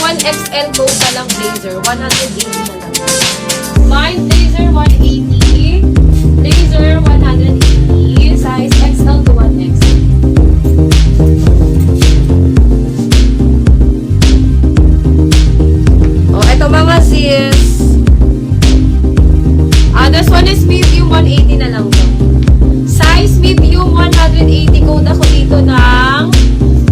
1XL code na lang blazer. 180 na lang. Mine blazer 180. Blazer 180. Size XL to 1XL. Oh, eto mga sis. This one is medium 180 na lang to. Size medium 180 code ako dito ng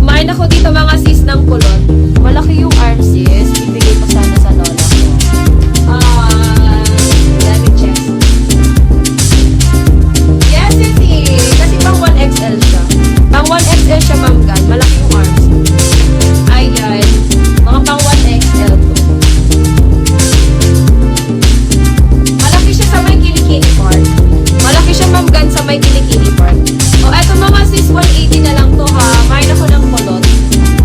mine ako dito mga sis ng kulot. Malaki yung arm sis. Bibigay ko sana sa lola ko. Let me check. Yes, sis. Kasi pang 1XL siya. Pang 1XL siya, ma'am gan. Malaki yung arms. Ayan. Mga pang 1XL to. Malaki siya sa may kilikili part. Malaki siya, ma'am gan, sa may kilikili part. O, eto mga sis, 180 na lang to ha. Mine ako ng kulot.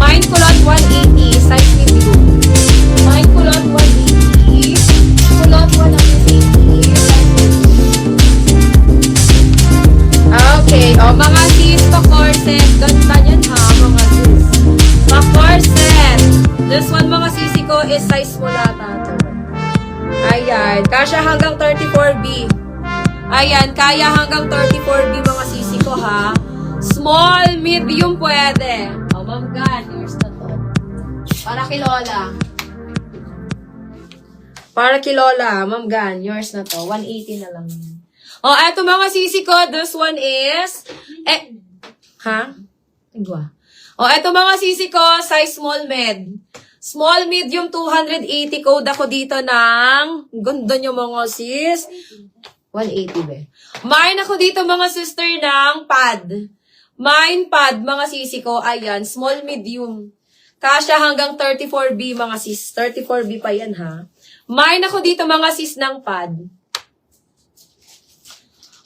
Mine kulot 180. Size medium. Mine kulot 180. Kulot 180. Okay. O, mga sis, pa-corset. Ganda yan ha, mga sis. Pa-corset. This one, mga sisi ko, is size mula tato. Ayan. Kasya hanggang 34B. Ayan. Kaya hanggang 34B, mga sisi ko ha. Small, medium pwede. O, ma'am gan, yours na to. Para kay Lola. Para kay Lola, ma'am gan, yours na to. 180 na lang. O, eto mga sisi ko, this one is... ha? Tigwa. O, eto mga sisi ko, size small med. Small, medium, 280 code ako dito ng... Ganda nyo mga sis. 180 be. Mine ako dito mga sister ng pad. Mine pad, mga sisi ko, ayan, small, medium. Kasya hanggang 34B, mga sis. 34B pa yan, ha? Mine ako dito, mga sis, ng pad.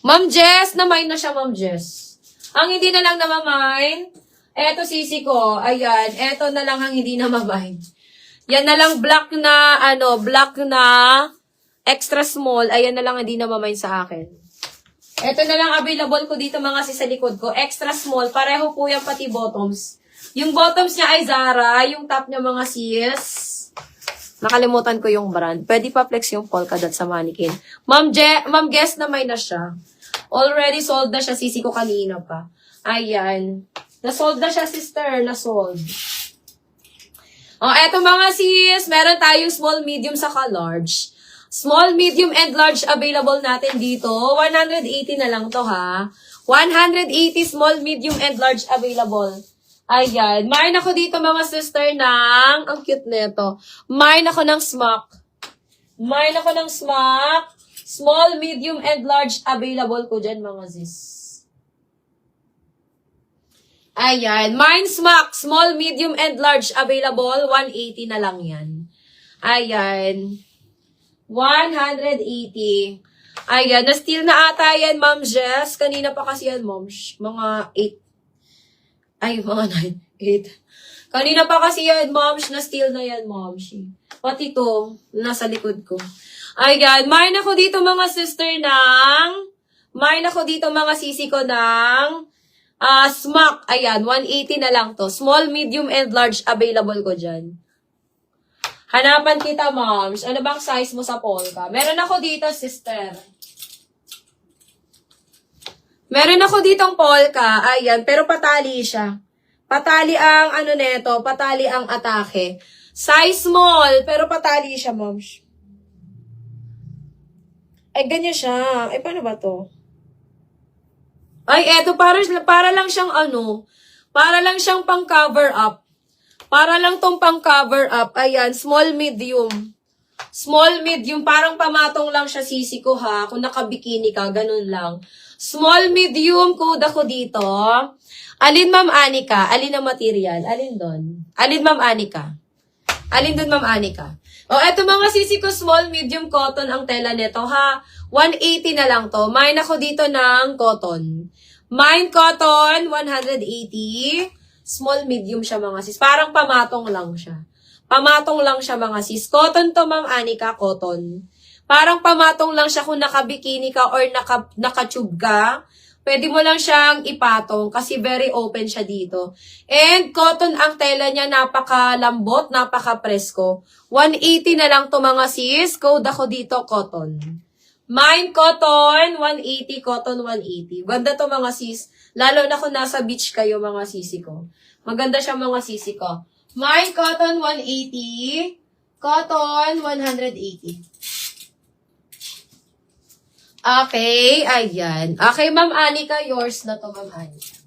Ma'am Jess, na mine na siya, Ma'am Jess. Ang hindi na lang na mine, eto sisi ko, ayan, eto na lang ang hindi na mine. Yan na lang black na, black na extra small, ayan na lang hindi na mine sa akin. Ito na lang available ko dito mga sis sa likod ko. Extra small. Pareho po yan pati bottoms. Yung bottoms niya ay Zara. Yung top niya mga sis. Nakalimutan ko yung brand. Pwede pa flex yung polka dot sa mannequin. Ma'am Guess na may na siya. Already sold na siya. Sisi ko kanina pa. Ayan. Na-sold na siya, sister. Na-sold. Eto mga sis. Meron tayong small, medium, saka large. Small, medium, and large available natin dito. 180 na lang to ha. 180 small, medium, and large available. Ayan. Mine ako dito mga sister ng... Ang cute nito. Mine ako ng smock. Mine ako ng smock. Small, medium, and large available ko dyan mga sis. Ayan. Mine smock. Small, medium, and large available. 180 na lang yan. Ayan. 180. Ayan, na-steal na ata yan, Ma'am Jess. Kanina pa kasi yan, Ma'am. Mga 8. Ay, mga 9. 8. Kanina pa kasi yan, Ma'am. Na-steal na yan, Ma'am. Pati to, nasa likod ko. Ayan, mine ako dito mga sister ng... Mine ako dito mga sisi ko ng... smock. Ayan, 180 na lang to. Small, medium, and large available ko dyan. Hanapan kita, moms. Ano bang size mo sa polka? Meron ako dito, sister. Meron ako ditong polka. Ayan, pero patali siya. Patali ang, neto, patali ang atake. Size small, pero patali siya, moms. Ay, ganyan siya. Ay, paano ba to? Ay, eto, para lang siyang para lang siyang pang cover up. Para lang tong pang cover up. Ayan, small, medium. Small, medium. Parang pamatong lang siya sisi ko ha. Kung nakabikini ka, ganun lang. Small, medium. Code ako dito. Alin, Ma'am Anika? Alin ang material? Alin doon? Alin, Ma'am Anika? Alin doon, Ma'am Anika? O, eto mga sisi ko, small, medium cotton ang tela nito ha. 180 na lang to. Mine ako dito ng cotton. Mine cotton, 180. Small, medium siya mga sis. Parang pamatong lang siya. Pamatong lang siya mga sis. Cotton to, Ma'am Anika, cotton. Parang pamatong lang siya kung nakabikini ka or naka-tube ka. Pwede mo lang siyang ipatong kasi very open siya dito. And cotton ang tela niya, napakalambot, napaka-presko. 180 na lang to mga sis. Code ako dito, cotton. Mine cotton, 180, cotton 180. Ganda to mga sis. Lalo na kung nasa beach kayo mga sisi ko. Maganda siya mga sisi ko. Mine cotton 180, cotton 180. Okay, ayan. Okay, Ma'am Anika, yours na to, Ma'am Anika.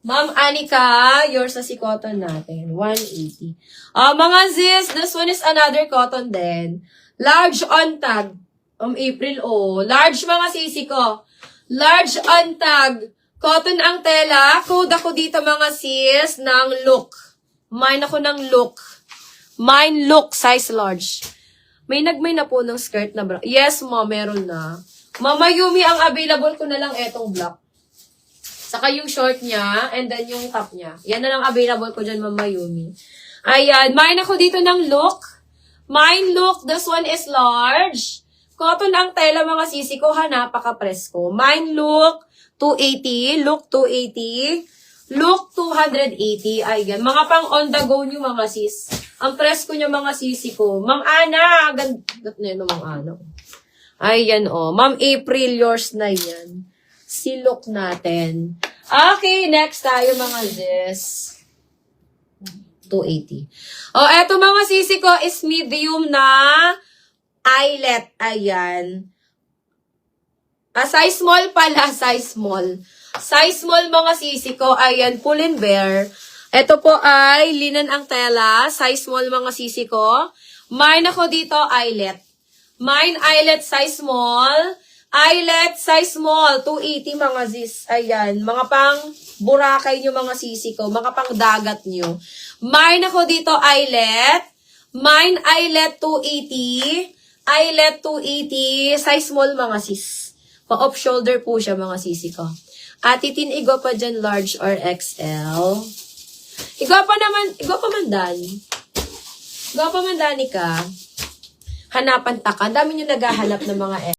Ma'am Anika, yours na si cotton natin. 180. Mga sis, this one is another cotton din. Large on tag. April, large mga sisi ko. Large on tag. Cotton ang tela. Code ako dito mga sis ng look. Mine ako ng look. Mine look, size large. May nagmay na po ng skirt na bra. Yes, ma, meron na. Mama Yumi, ang available ko na lang etong black. Saka yung short niya, and then yung top niya. Yan na lang available ko dyan, Mama Yumi. Ayan, mine ako dito ng look. Mine look, this one is large. Cotton ang tela mga sisi ko, ha, napaka-presko. Mine look, 280. Look, 280. Look, 280. Ayan, mga pang on the go nyo mga sis. Ang presko niya mga sisi ko. Ma'am Ana, ganda na yun, Ma'am Ana. Ayan, Ma'am April, yours na yan. Si look natin. Okay, next tayo mga sis. 280. Eto mga sisi ko is medium na eyelet. Ayan. Size small pala, size small. Size small mga sisi ko. Ayan, pull and bear. Ito po ay linen ang tela. Size small mga sisi ko. Mine ako dito, eyelet. Mine, eyelet, size small. Eyelet, size small. 280 mga sis. Ayan. Mga pang Boracay nyo mga sisi ko. Mga pang dagat nyo. Mine ako dito, eyelet. Mine, eyelet, 280. Eyelet, 280. Size small mga sis. Pa-off shoulder po siya mga sisi ko. At itinigo pa dyan large or XL. Igwapa man Dani. Igwapa man Dani ka. Hanapan ta ka. Dami nyo naghahanap ng mga